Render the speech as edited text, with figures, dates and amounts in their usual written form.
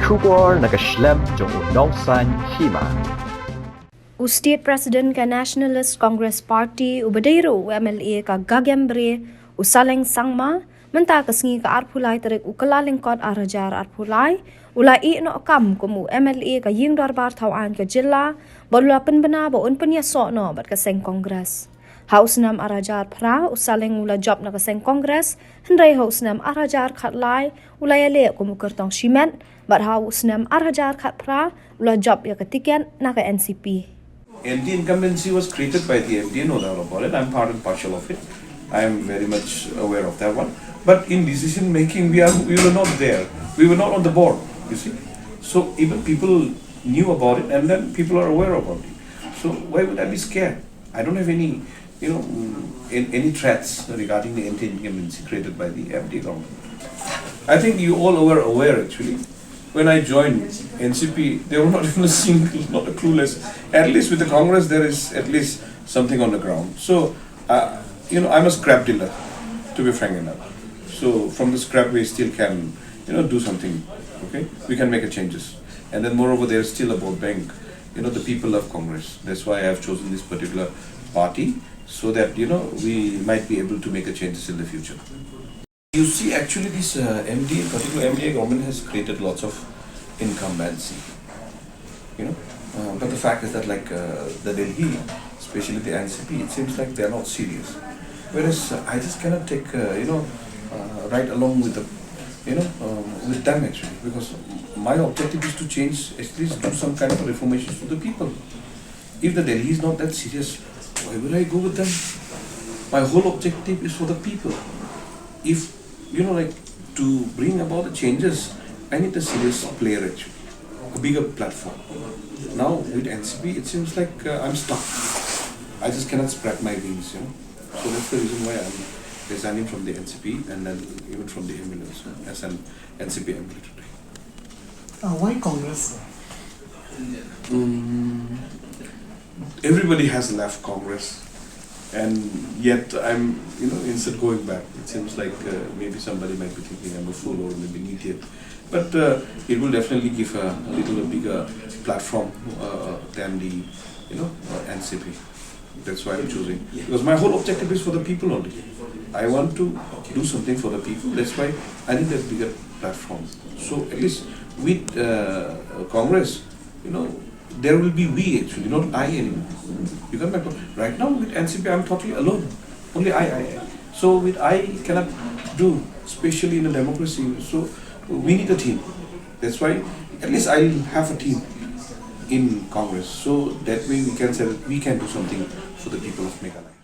Kubor nakaslem jong udongsan Hima. State President ka Nationalist Congress Party ubadero MLA ka Gagembre Saleng sangma menta kasngi ka arphulai tarik ukalalingkot arajar arphulai ulai Iehnohkam kumu MLA ka ying darbar thawan ka jilla bolula penbena bo Pynïasoh no bat ka seng Congress. Haus nam arajar pra Saleng ula job na ka seng Congress hendrai haus nam arajar khatlai ulai le kumu kertong shimen bat haus nam arajar khat pra ula job ya ketiken na ka NCP. MD incumbency was created by the MD, no doubt about it. I'm part and partial of it. I am very much aware of that one. But in decision making, we were not there. We were not on the board, you see. So even people knew about it, and then people are aware about it. So why would I be scared? I don't have any, any threats regarding the MD incumbency created by the MD government. I think you all were aware actually. When I joined NCP, there were not even a single, not a clueless. At least with the Congress, there is at least something on the ground. So, I'm a scrap dealer, to be frank enough. So from the scrap, we still can, do something. Okay, we can make a changes. And then moreover, there is still a vote bank. The people of Congress. That's why I have chosen this particular party, so that we might be able to make a changes in the future. You see, actually, this particular MDA government has created lots of incumbency, but the fact is that the Delhi, especially the NCP, it seems like they are not serious. Whereas I just cannot take, right along with with them actually, because my objective is to change, at least do some kind of reformation to the people. If the Delhi is not that serious, why will I go with them? My whole objective is for the people. If to bring about the changes, I need a serious player actually, a bigger platform. Now with NCP, it seems like I'm stuck. I just cannot spread my wings, So that's the reason why I'm resigning from the NCP and then even from the ambulance as an NCP MLA today. Why Congress? Everybody has left Congress. And yet I'm, instead going back. It seems like maybe somebody might be thinking I'm a fool or maybe an idiot. But it will definitely give a little bigger platform than the, NCP. That's why I'm choosing. Because my whole objective is for the people only. I want to do something for the people. That's why I need a bigger platform. So at least with Congress, there will be we actually, not I anymore. You got my point? Right now with NCP, I'm totally alone. Only I. So with I cannot do, especially in a democracy. So we need a team. That's why at least I'll have a team in Congress. So that way we can say that we can do something for the people of Meghalaya.